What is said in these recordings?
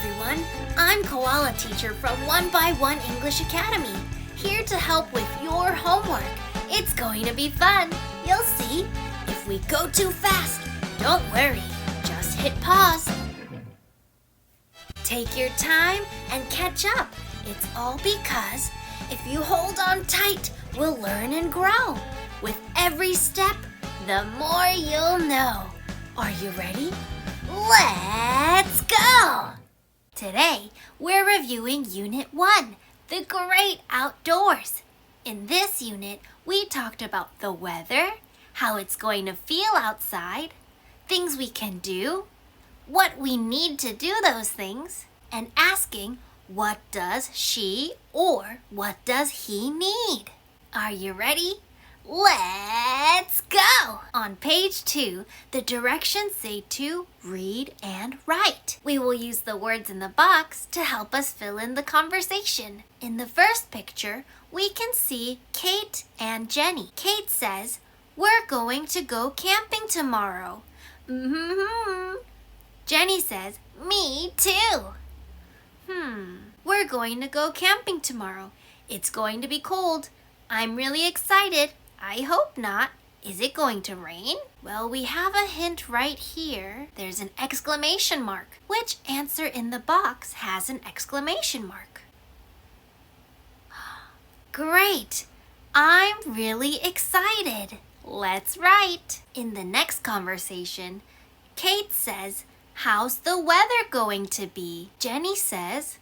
everyone. I'm Koala Teacher from One English Academy, here to help with your homework. It's going to be fun. You'll see. If we go too fast, don't worry. Just hit pause. Take your time and catch up. It's all because if you hold on tight, we'll learn and grow. With every step, the more you'll know. Are you ready? Let's go! Today, we're reviewing Unit 1, The Great Outdoors. In this unit, we talked about the weather, how it's going to feel outside, things we can do, what we need to do those things, and asking, what does she or what does he need? Are you ready? Let's go! On page 2, the directions say to read and write. We will use the words in the box to help us fill in the conversation. In the first picture, we can see Kate and Jenny. Kate says, "We're going to go camping tomorrow." Jenny says, "Me too." We're going to go camping tomorrow. It's going to be cold. I'm really excited. I hope not. Is it going to rain? Well, we have a hint right here. There's an exclamation mark. Which answer in the box has an exclamation mark? Great! I'm really excited. Let's write. In the next conversation, Kate says, "How's the weather going to be?" Jenny says,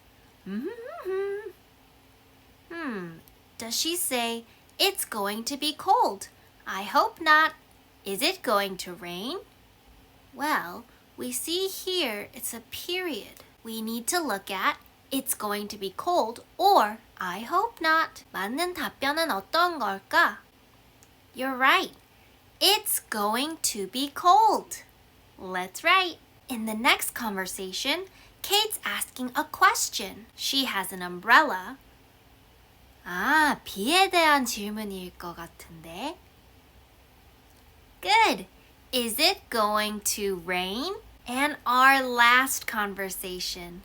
Does she say, "It's going to be cold"? I hope not. Is it going to rain? Well, we see here it's a period. We need to look at "It's going to be cold" or "I hope not." 맞는 답변은 어떤 걸까? You're right. It's going to be cold. Let's write. In the next conversation, Kate's asking a question. She has an umbrella. 비에 대한 질문일 것 같은데. Good. Is it going to rain? And our last conversation.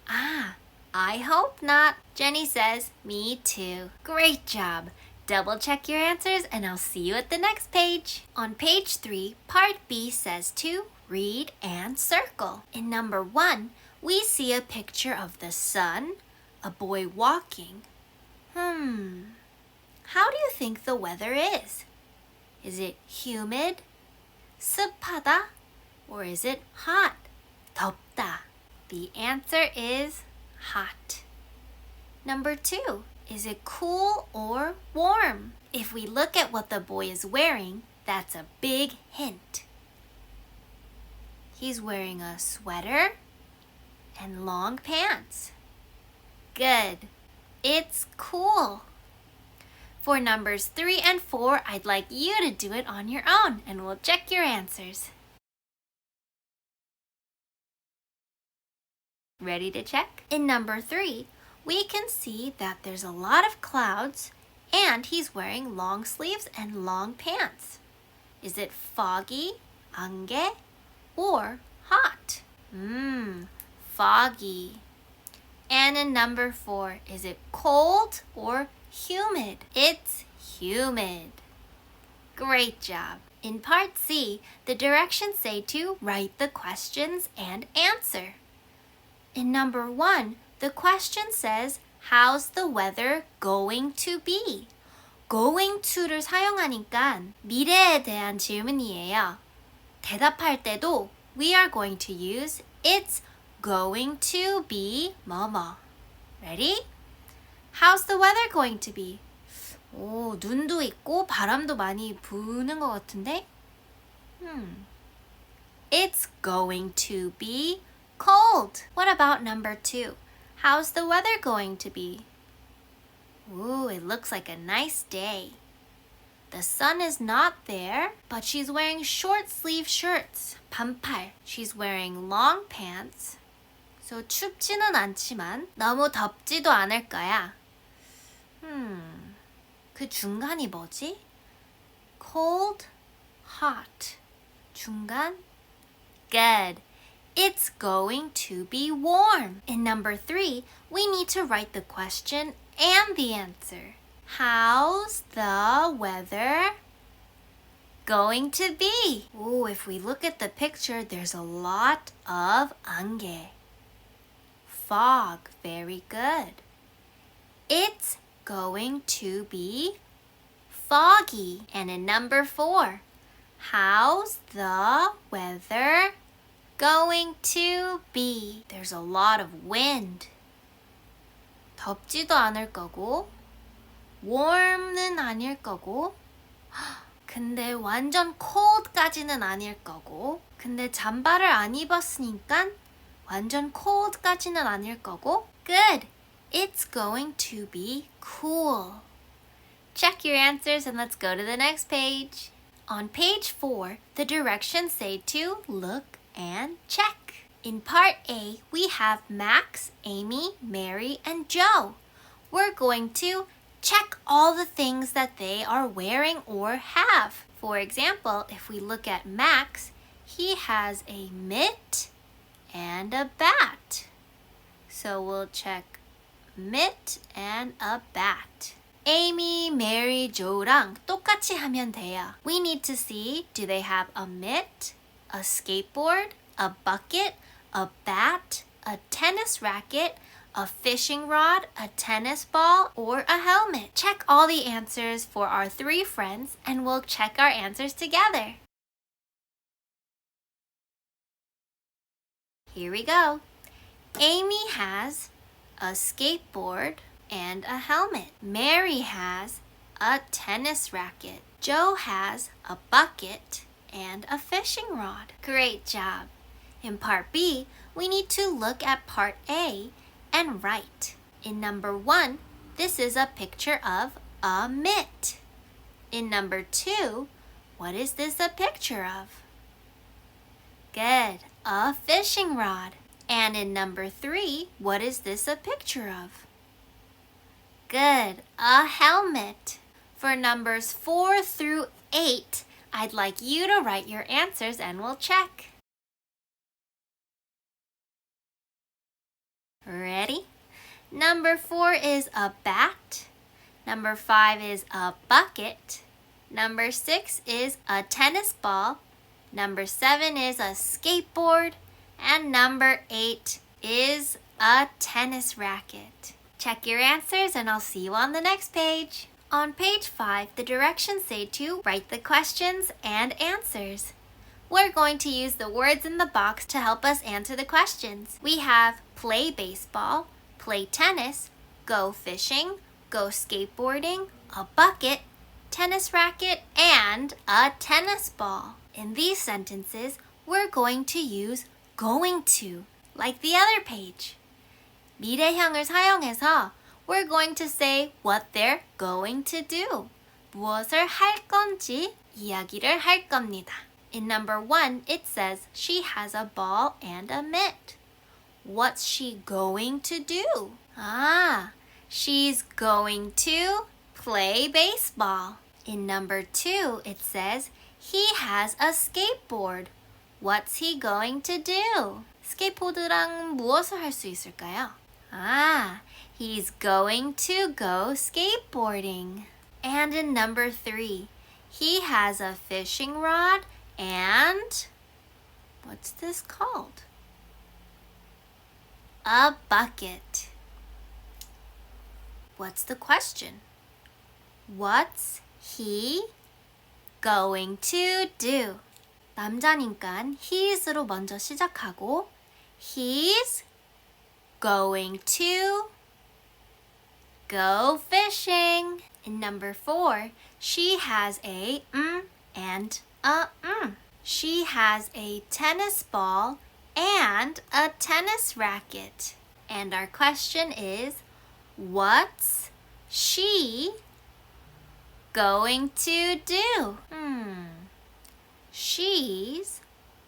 I hope not. Jenny says, "Me too." Great job. Double check your answers and I'll see you at the next page. On page 3, part B says to read and circle. In number 1, we see a picture of the sun, a boy walking. How do you think the weather is? Is it humid, 습하다, or is it hot, 덥다? The answer is hot. Number 2, is it cool or warm? If we look at what the boy is wearing, that's a big hint. He's wearing a sweater and long pants. Good. It's cool. For numbers 3 and 4, I'd like you to do it on your own, and we'll check your answers. Ready to check? In number 3, we can see that there's a lot of clouds, and he's wearing long sleeves and long pants. Is it foggy, 안개, or hot? Foggy. And in number 4, is it cold or humid? It's humid. Great job. In part C, the directions say to write the questions and answer. In number 1, the question says, "How's the weather going to be?" going to를 사용하니까 미래에 대한 질문이에요. 대답할 때도 we are going to use it's going to be 뭐뭐. Ready? How's the weather going to be? 눈도 있고 바람도 많이 부는 것 같은데? It's going to be cold. What about number 2? How's the weather going to be? It looks like a nice day. The sun is not there, but she's wearing short sleeve shirts. 반팔. She's wearing long pants. So 춥지는 않지만 너무 덥지도 않을 거야. 그 중간이 뭐지? Cold, hot. 중간? Good. It's going to be warm. In number 3, we need to write the question and the answer. How's the weather going to be? Ooh, if we look at the picture, there's a lot of 안개. Fog, very good. It's going to be foggy. And in number 4, how's the weather going to be? There's a lot of wind. 덥지도 않을 거고, warm는 아닐 거고, 근데 완전 cold까지는 아닐 거고, 근데 잠바를 안 입었으니까 완전 cold까지는 아닐 거고. Good! It's going to be cool. Check your answers and let's go to the next page. On page 4, the directions say to look and check. In part A, we have Max, Amy, Mary, and Joe. We're going to check all the things that they are wearing or have. For example, if we look at Max, he has a mitt and a bat. So we'll check mitt and a bat. Amy, Mary, Joe랑 똑같이 하면 돼요. We need to see, do they have a mitt, a skateboard, a bucket, a bat, a tennis racket, a fishing rod, a tennis ball, or a helmet? Check all the answers for our 3 friends and we'll check our answers together. Here we go. Amy has a skateboard and a helmet. Mary has a tennis racket. Joe has a bucket and a fishing rod. Great job. In part B, we need to look at part A and write. In number 1, this is a picture of a mitt. In number 2, what is this a picture of? Good, a fishing rod. And in number 3, what is this a picture of? Good, a helmet. For numbers 4 through 8, I'd like you to write your answers and we'll check. Ready? Number 4 is a bat. Number 5 is a bucket. Number 6 is a tennis ball. Number 7 is a skateboard. And number 8 is a tennis racket. Check your answers and I'll see you on the next page. On page 5, the directions say to write the questions and answers. We're going to use the words in the box to help us answer the questions. We have play baseball, play tennis, go fishing, go skateboarding, a bucket, tennis racket, and a tennis ball. In these sentences, we're going to use going to, like the other page. 미래형을 사용해서 we're going to say what they're going to do. 무엇을 할 건지 이야기를 할 겁니다. In number 1, it says she has a ball and a mitt. What's she going to do? She's going to play baseball. In number 2, it says he has a skateboard. What's he going to do? 스케이트보드랑 무엇을 할 수 있을까요? He's going to go skateboarding. And in number 3, he has a fishing rod and what's this called? A bucket. What's the question? What's he going to do? 남자니까 he's로 먼저 시작하고 he's going to go fishing. In number 4, she has a and a She has a tennis ball and a tennis racket. And our question is, what's she going to do? She's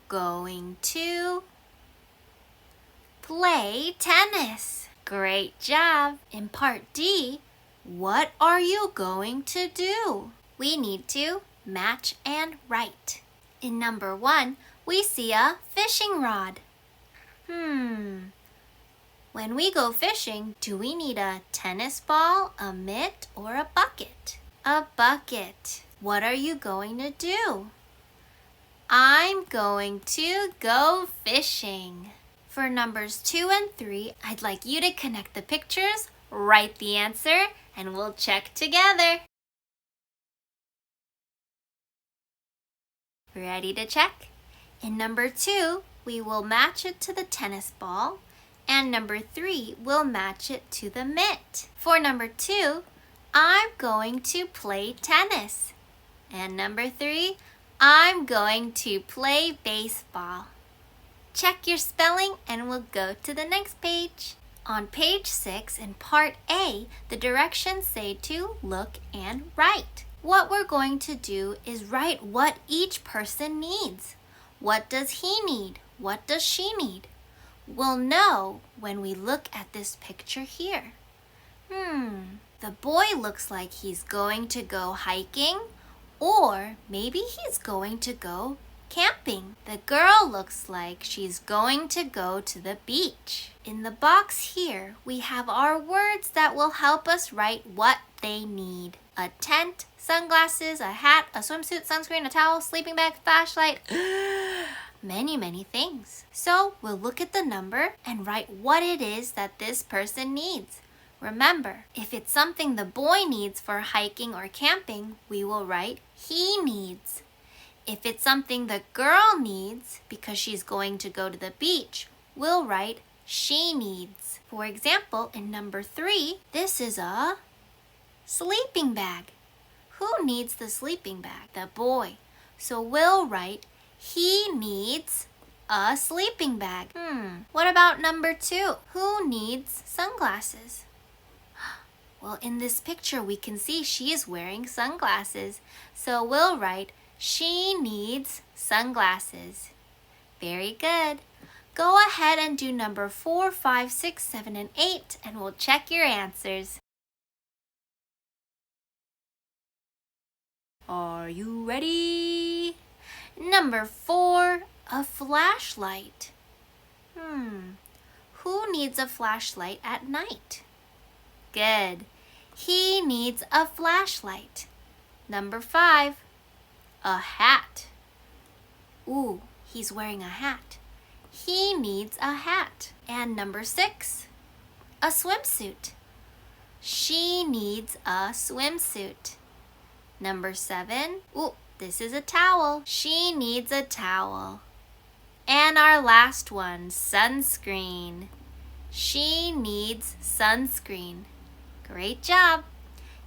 going to play tennis. Great job. In part D, what are you going to do? We need to match and write. In number 1, we see a fishing rod. When we go fishing, do we need a tennis ball, a mitt, or a bucket? A bucket. What are you going to do? I'm going to go fishing. For numbers 2 and 3, I'd like you to connect the pictures, write the answer, and we'll check together. Ready to check? In number 2, we will match it to the tennis ball, and number 3 will match it to the mitt. For number 2, I'm going to play tennis. And number 3, I'm going to play baseball. Check your spelling and we'll go to the next page. On page 6 in part A, the directions say to look and write. What we're going to do is write what each person needs. What does he need? What does she need? We'll know when we look at this picture here. The boy looks like he's going to go hiking, or maybe he's going to go camping. The girl looks like she's going to go to the beach. In the box here, we have our words that will help us write what they need. A tent, sunglasses, a hat, a swimsuit, sunscreen, a towel, sleeping bag, flashlight, many things. So we'll look at the number and write what it is that this person needs. Remember, if it's something the boy needs for hiking or camping, we will write he needs. If it's something the girl needs because she's going to go to the beach, we'll write she needs. For example, in number 3, this is a sleeping bag. Who needs the sleeping bag? The boy. So we'll write he needs a sleeping bag. What about number 2? Who needs sunglasses? Well, in this picture, we can see she is wearing sunglasses. So we'll write she needs sunglasses. Very good. Go ahead and do number 4, 5, 6, 7, and 8, and we'll check your answers. Are you ready? Number 4, a flashlight. Who needs a flashlight at night? Good. He needs a flashlight. Number 5, a hat. Ooh, he's wearing a hat. He needs a hat. And number 6, a swimsuit. She needs a swimsuit. Number 7, ooh, this is a towel. She needs a towel. And our last one, sunscreen. She needs sunscreen. Great job.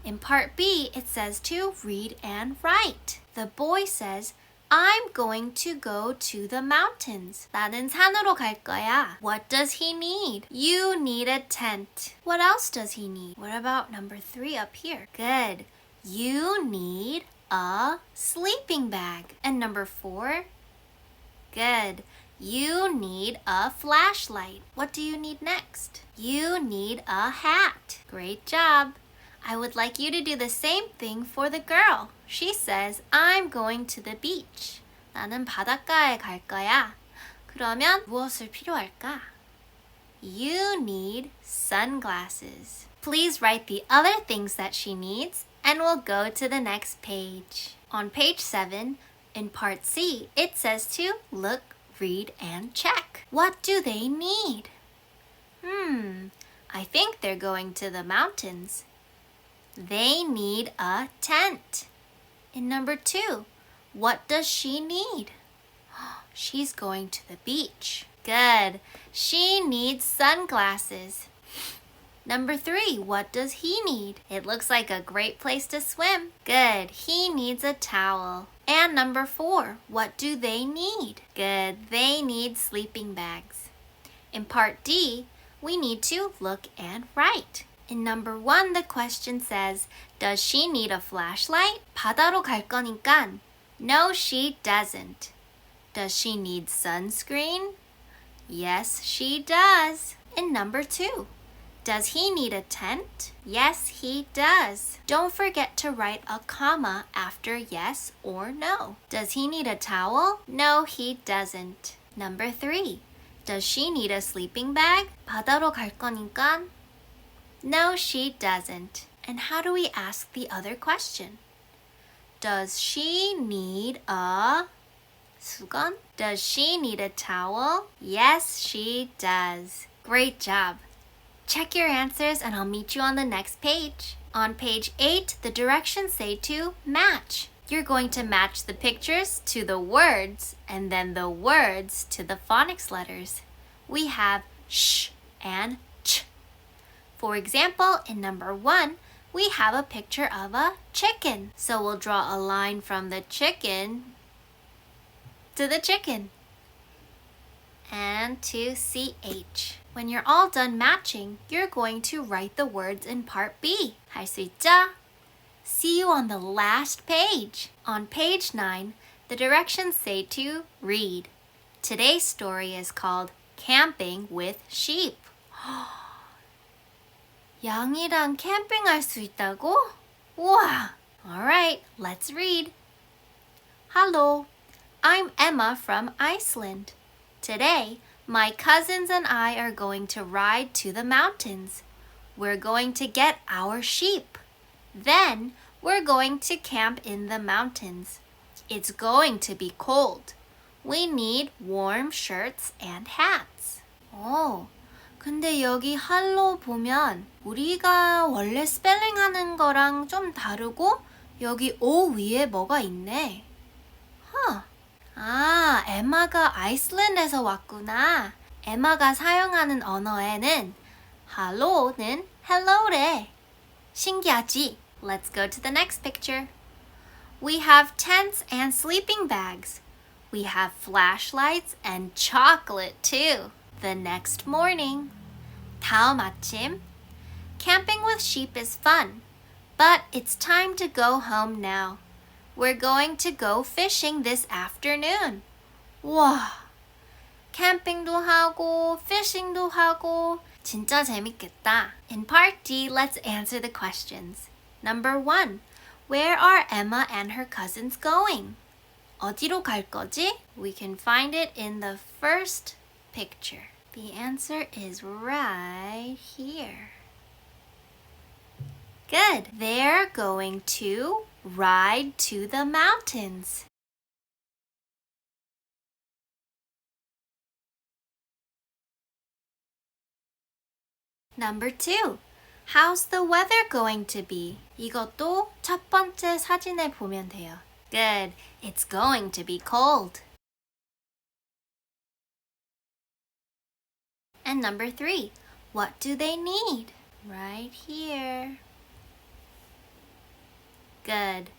In part B, it says to read and write. The boy says, I'm going to go to the mountains. 나는 산으로 갈 거야. What does he need? You need a tent. What else does he need? What about number 3 up here? Good. You need a sleeping bag. And number 4? Good. You need a flashlight. What do you need next? You need a hat. Great job. I would like you to do the same thing for the girl. She says, I'm going to the beach. 나는 바닷가에 갈 거야. 그러면 무엇을 필요할까? You need sunglasses. Please write the other things that she needs, and we'll go to the next page. On page 7, in part C, it says to look, read, and check. What do they need? I think they're going to the mountains. They need a tent. In number 2, what does she need? She's going to the beach. Good. She needs sunglasses. Number 3, what does he need? It looks like a great place to swim. Good. He needs a towel. And number 4, what do they need? Good. They need sleeping bags. In part D, we need to look and write. In number 1, the question says, does she need a flashlight? 바다로 갈 거니까. No, she doesn't. Does she need sunscreen? Yes, she does. In number 2, does he need a tent? Yes, he does. Don't forget to write a comma after yes or no. Does he need a towel? No, he doesn't. Number 3, Does she need a sleeping bag? 바다로 갈 거니까? No, she doesn't. And how do we ask the other question? Does she need a 수건? Does she need a towel? Yes, she does. Great job. Check your answers and I'll meet you on the next page. On page 8, the directions say to match. You're going to match the pictures to the words and then the words to the phonics letters. We have sh and ch. For example, in number 1, we have a picture of a chicken. So we'll draw a line from the chicken to the chicken and to CH. When you're all done matching, you're going to write the words in part B. 할 수 있죠? See you on the last page. On page 9, the directions say to read. Today's story is called Camping with Sheep. 양이랑 캠핑할 수 있다고? 우와! Alright, let's read. Hello, I'm Emma from Iceland. Today, my cousins and I are going to ride to the mountains. We're going to get our sheep. Then, we're going to camp in the mountains. It's going to be cold. We need warm shirts and hats. 오, 근데 여기 할로 보면 우리가 원래 스펠링하는 거랑 좀 다르고 여기 O 위에 뭐가 있네. 아, 에마가 아이슬란드에서 왔구나. 에마가 사용하는 언어에는 할로는 hello래. 신기하지? Let's go to the next picture. We have tents and sleeping bags. We have flashlights and chocolate too. The next morning. 다음 아침. Camping with sheep is fun, but it's time to go home now. We're going to go fishing this afternoon. 와, 캠핑도 하고, fishing도 하고, 진짜 재밌겠다. In part D, let's answer the questions. Number 1. Where are Emma and her cousins going? 어디로 갈 거지? We can find it in the first picture. The answer is right here. Good. They're going to ride to the mountains. Number 2. How's the weather going to be? 이것도 첫 번째 사진에 보면 돼요. Good. It's going to be cold. And number 3. What do they need? Right here. Good.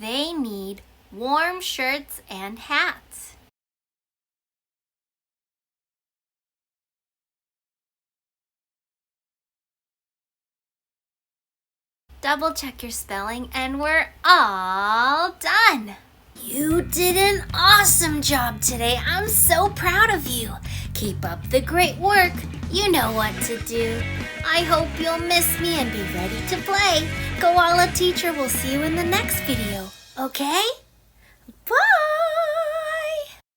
They need warm shirts and hats. Double check your spelling and we're all done. You did an awesome job today. I'm so proud of you. Keep up the great work. You know what to do. I hope you'll miss me and be ready to play. Koala Teacher will see you in the next video. Okay? Bye!